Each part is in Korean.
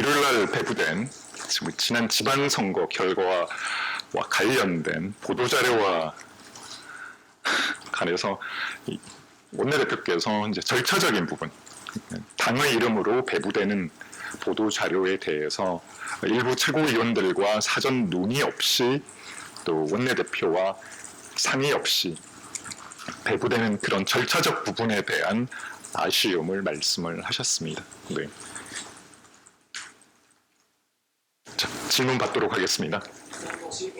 일요일날 배부된 지난 지방선거 결과와 관련된 보도자료와 관해서 원내대표께서 이제 절차적인 부분, 당의 이름으로 배부되는 보도자료에 대해서 일부 최고위원들과 사전 논의 없이 또 원내대표와 상의 없이 배부되는 그런 절차적 부분에 대한 아쉬움을 말씀을 하셨습니다. 네. 자, 질문 받도록 하겠습니다. 혹시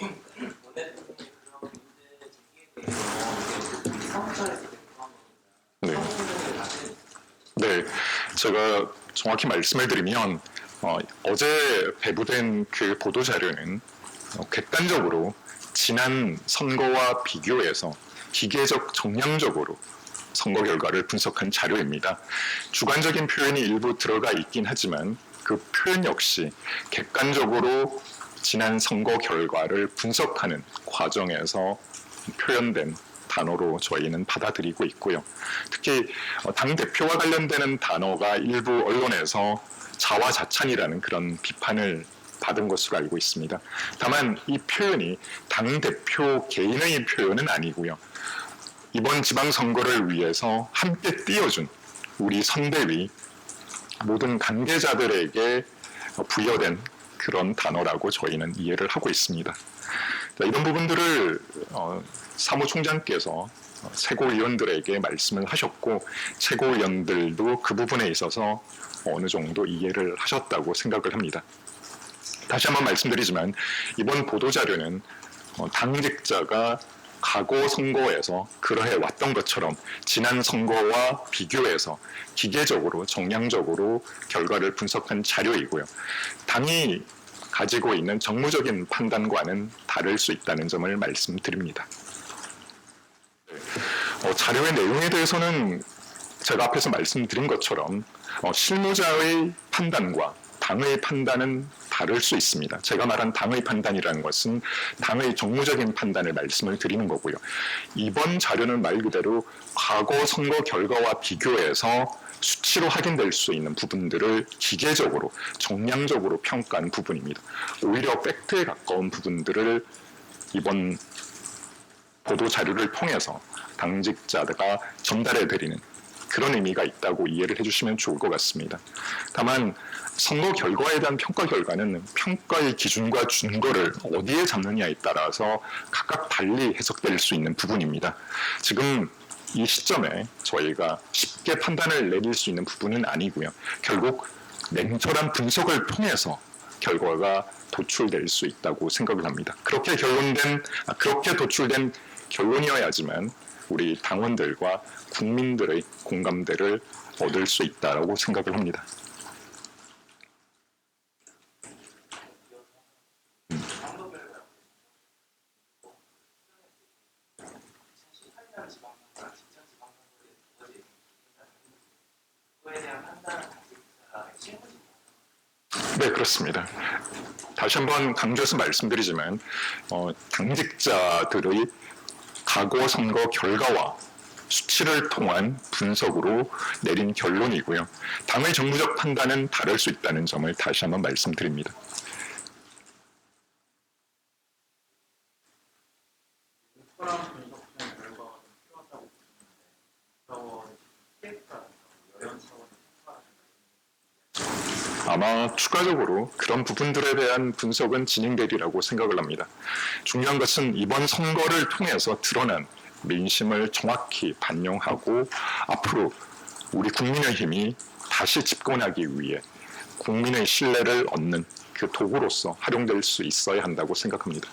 원내대표님 그런 문제 제기에 대해서 사무처에서 네. 네, 제가 정확히 말씀을 드리면 어제 배부된 그 보도 자료는 객관적으로 지난 선거와 비교해서 기계적 정량적으로 선거 결과를 분석한 자료입니다. 주관적인 표현이 일부 들어가 있긴 하지만 그 표현 역시 객관적으로 지난 선거 결과를 분석하는 과정에서 표현된 단어로 저희는 받아들이고 있고요. 특히 당대표와 관련되는 단어가 일부 언론에서 자화자찬이라는 그런 비판을 받은 것으로 알고 있습니다. 다만 이 표현이 당대표 개인의 표현은 아니고요. 이번 지방선거를 위해서 함께 뛰어준 우리 선대위 모든 관계자들에게 부여된 그런 단어라고 저희는 이해를 하고 있습니다. 자, 이런 부분들을 사무총장께서 최고위원들에게 말씀을 하셨고 최고위원들도 그 부분에 있어서 어느 정도 이해를 하셨다고 생각을 합니다. 다시 한번 말씀드리지만 이번 보도자료는 당직자가 과거 선거에서 그러해 왔던 것처럼 지난 선거와 비교해서 기계적으로 정량적으로 결과를 분석한 자료이고요. 당이 가지고 있는 정무적인 판단과는 다를 수 있다는 점을 말씀드립니다. 자료의 내용에 대해서는 제가 앞에서 말씀드린 것처럼 실무자의 판단과 당의 판단은 다를 수 있습니다. 제가 말한 당의 판단이라는 것은 당의 정무적인 판단을 말씀을 드리는 거고요. 이번 자료는 말 그대로 과거 선거 결과와 비교해서 수치로 확인될 수 있는 부분들을 기계적으로 정량적으로 평가한 부분입니다. 오히려 팩트에 가까운 부분들을 이번 보도 자료를 통해서 당직자가 전달해드리는 그런 의미가 있다고 이해를 해주시면 좋을 것 같습니다. 다만 선거 결과에 대한 평가 결과는 평가의 기준과 준거를 어디에 잡느냐에 따라서 각각 달리 해석될 수 있는 부분입니다. 지금 이 시점에 저희가 쉽게 판단을 내릴 수 있는 부분은 아니고요. 결국 냉철한 분석을 통해서 결과가 도출될 수 있다고 생각을 합니다. 그렇게 도출된 결론이어야지만 우리 당원들과 국민들의 공감대를 얻을 수 있다고 생각을 합니다. 네, 그렇습니다. 다시 한번 강조해서 말씀드리지만 당직자들의 과거 선거 결과와 수치를 통한 분석으로 내린 결론이고요. 당의 정무적 판단은 다를 수 있다는 점을 다시 한번 말씀드립니다. 아마 추가적으로 그런 부분들에 대한 분석은 진행되리라고 생각을 합니다. 중요한 것은 이번 선거를 통해서 드러난 민심을 정확히 반영하고 앞으로 우리 국민의힘이 다시 집권하기 위해 국민의 신뢰를 얻는 그 도구로서 활용될 수 있어야 한다고 생각합니다.